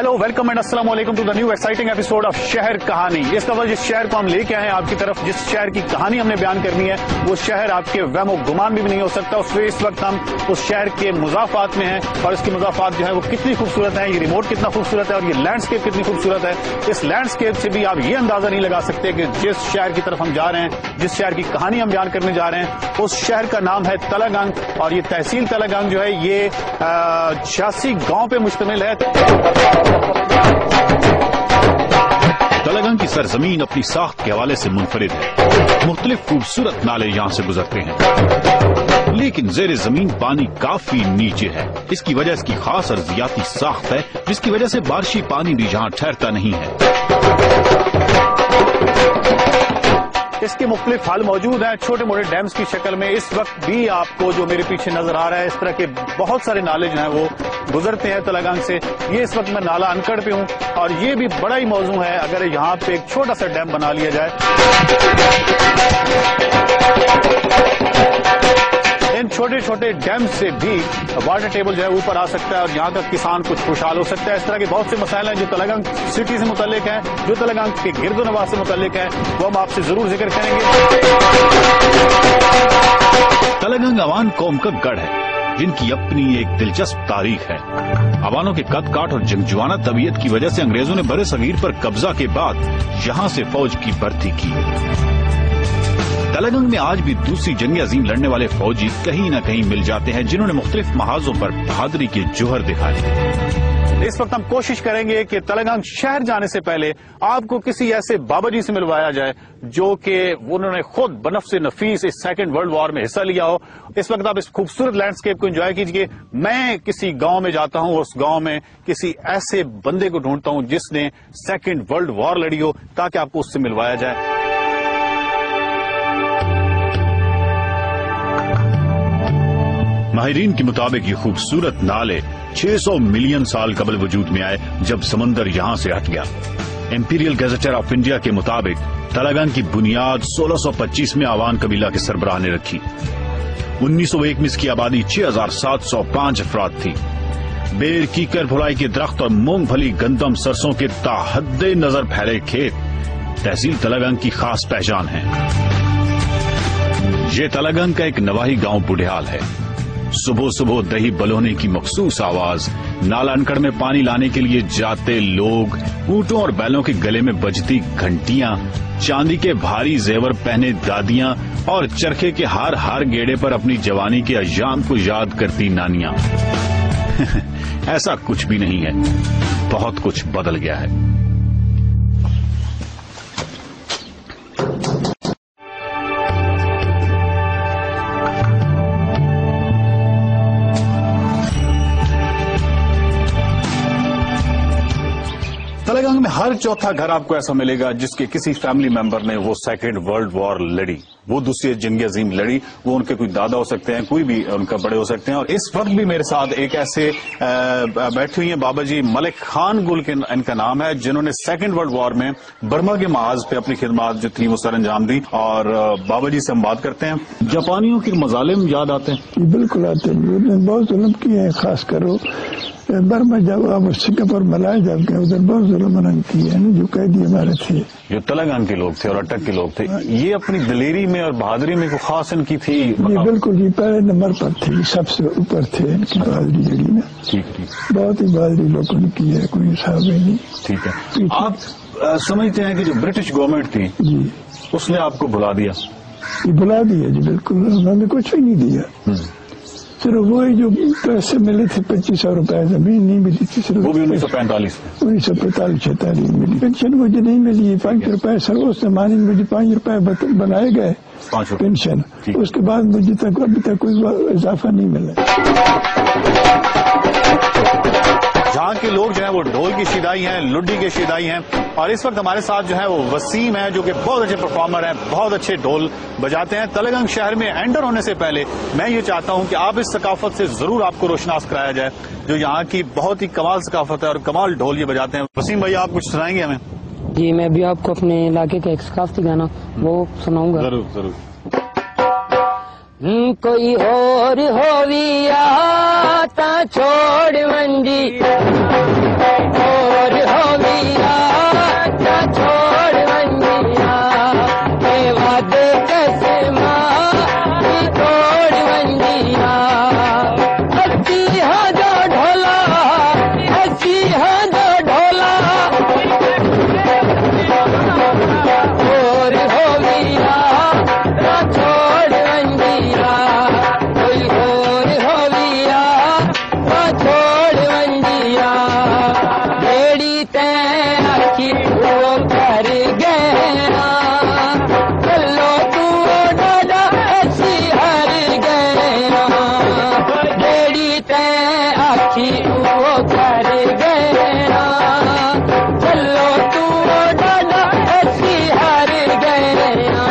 Hello welcome and अस्सलाम वालेकुम to the new exciting episode of Shehar Kahani. इस दफा जिस शहर को हम लेके आए हैं आपकी तरफ, जिस शहर की कहानी हमने बयान करनी है, वो शहर आपके वहमो गुमान भी नहीं हो सकता। उससे इस वक्त हम उस शहर के मुजाफात में हैं और इसकी मुजाफात जो है वो कितनी खूबसूरत है, ये रिमोट कितना खूबसूरत है और ये लैंडस्केप कितनी खूबसूरत है। इस लैंडस्केप से भी आप ये अंदाजा नहीं लगा सकते कि जिस शहर की तरफ हम जा रहे हैं, जिस शहर की कहानी हम बयान करने जा रहे हैं, उस शहर का नाम है तलंगंग और ये तहसील तलंगंग जो है ये 86 गांव पे मुश्तमिल है। तलंगंग की सरजमीन अपनी साख्त के हवाले से मुनफरिद है। मुख्तलिफ खूबसूरत नाले यहाँ से गुजरते हैं, लेकिन जेर जमीन पानी काफी नीचे है। इसकी वजह इसकी खास अर्जियाती साख्त है, जिसकी वजह से बारिशी पानी भी यहाँ ठहरता नहीं है। इसके मुख्तलिफ हल मौजूद हैं छोटे मोटे डैम्स की शक्ल में। इस वक्त भी आपको जो मेरे पीछे नजर आ रहा है, इस तरह के बहुत सारे नाले जो हैं वो गुजरते हैं तलंगंग से। ये इस वक्त मैं नाला अनकड़ पे हूँ और ये भी बड़ा ही मौजू है अगर यहाँ पे एक छोटा सा डैम बना लिया जाए। इन छोटे छोटे डैम से भी वाटर टेबल जो है ऊपर आ सकता है और यहाँ का किसान कुछ खुशहाल हो सकता है। इस तरह के बहुत से मसाइल हैं जो तलंगंग सिटी से मुतल्लिक हैं, जो तलंगंग के गिरदोनवाह से मुतल्लिक हैं, वो हम आपसे जरूर जिक्र करेंगे। तलंगंग अवान कौम का गढ़ है, जिनकी अपनी एक दिलचस्प तारीख है। अवानों के कद काट और जंगजुआना तबीयत की वजह से अंग्रेजों ने बड़े सगीर पर कब्जा के बाद यहाँ से फौज की भर्ती की। तलंगंग में आज भी दूसरी जंग अजीम लड़ने वाले फौजी कहीं न कहीं मिल जाते हैं, जिन्होंने मुख्तलिफ महाजों पर बहादुरी के जोहर दिखाए। इस वक्त हम कोशिश करेंगे कि तलंगंग शहर जाने से पहले आपको किसी ऐसे बाबा जी से मिलवाया जाए जो कि उन्होंने खुद बनफ्से नफीस इस सेकंड वर्ल्ड वॉर में हिस्सा लिया हो। इस वक्त आप इस खूबसूरत लैंडस्केप को एंजॉय कीजिए। मैं किसी गांव में जाता हूं, उस गांव में किसी ऐसे बंदे को ढूंढता हूं जिसने सेकंड वर्ल्ड वॉर लड़ी हो, ताकि आपको उससे मिलवाया जाए। माहिरीन के मुताबिक ये खूबसूरत नाले 600 मिलियन साल कबल वजूद में आए, जब समंदर यहाँ से हट गया। इंपीरियल गैजेटर ऑफ इंडिया के मुताबिक तलंगंग की बुनियाद 1625 में अवान कबीला के सरबराह ने रखी। 1901 में इसकी आबादी 6705 अफराद थी। बेर, कीकर, भुलाई के दरख्त और मूंगफली, गंदम, सरसों के ताहद्दे नजर फैले खेत तहसील तलंगंग की खास पहचान है। ये तलंगंग का एक नवाही गांव बुढ़ियाल है। सुबह सुबह दही बलोने की मखसूस आवाज, नाला अनकड़ में पानी लाने के लिए जाते लोग, ऊंटों और बैलों के गले में बजती घंटियां, चांदी के भारी जेवर पहने दादियां और चरखे के हार हार गेड़े पर अपनी जवानी के अय्याम को याद करती नानियां। ऐसा कुछ भी नहीं है, बहुत कुछ बदल गया है। तलंगंग में हर चौथा घर आपको ऐसा मिलेगा जिसके किसी फैमिली मेंबर ने वो सेकेंड वर्ल्ड वॉर लड़ी, वो दूसरी जंग अजीम लड़ी। वो उनके कोई दादा हो सकते हैं, कोई भी उनका बड़े हो सकते हैं। और इस वक्त भी मेरे साथ एक ऐसे बैठे हुई हैं बाबा जी मलिक खान गुल के इनका नाम है, जिन्होंने सेकेंड वर्ल्ड वॉर में बर्मा के महाज पे अपनी खिदमत जो थी वो सर अंजाम दी। और बाबा जी से हम बात करते हैं। जापानियों के मजालिम याद आते हैं? बिल्कुल आते हैं, उन्होंने बहुत जुल्म किए हैं। खास करो बर्मा जब आप सिंगापुर मलाया जब गए, उधर बहुत जुल्म किए हैं जो कैदी हमारे थे, जो तलंगंग के लोग थे और अटक के लोग थे। ये अपनी दलेरी में और बहादुरी में कोई खास इनकी थी? ये बिल्कुल ये पहले नंबर पर थी, सबसे ऊपर थे इनकी बहादुरी जड़ी ना। ठीक ठीक, बहुत ही बहादुरी लोगों ने की है, कोई हिसाब ही नहीं। ठीक है। आप समझते हैं कि जो ब्रिटिश गवर्नमेंट थी जी, उसने आपको भुला दिया? ये भुला दिया जी, बिल्कुल। उन्होंने कुछ भी नहीं दिया। सिर्फ वही जो पैसे मिले थे 2500 रुपए, जमीन नहीं मिली थी सिर्फ, वो भी 1945 1945-46 मिली। पेंशन मुझे नहीं मिली, 5 रुपए सर उस जमाने में मुझे 5 रुपए बनाए गए पेंशन। उसके बाद मुझे तक अभी तक कोई इजाफा नहीं मिला। जहाँ के लोग जो है वो ढोल की शिदाई हैं, लुड्डी के शिदाई हैं। और इस वक्त हमारे साथ जो है वो वसीम है, जो कि बहुत अच्छे परफॉर्मर हैं, बहुत अच्छे ढोल बजाते हैं। तलंगंग शहर में एंटर होने से पहले मैं ये चाहता हूँ कि आप इस सकाफत से जरूर आपको रोशनास कराया जाए, जो यहाँ की बहुत ही कमाल सकाफत है और कमाल ढोल ये बजाते हैं। वसीम भाई, आप कुछ सुनाएंगे हमें? जी, मैं भी आपको अपने इलाके का एक सकाफती गाना वो सुनाऊंगा। जरूर जरूर। कोई और होविया ता छोड़ मंजी, और हाँ जो ढोला और हो वीरा ना छोड़ वंजीरा कोई और हो वीरा ना छोड़ वंजीरा बेड़ी ते आखी वो कर गया चलो तू डाला ऐसी हर गया बेड़ी ते आखी वो कर गया चलो तू डाला ऐसी हर गया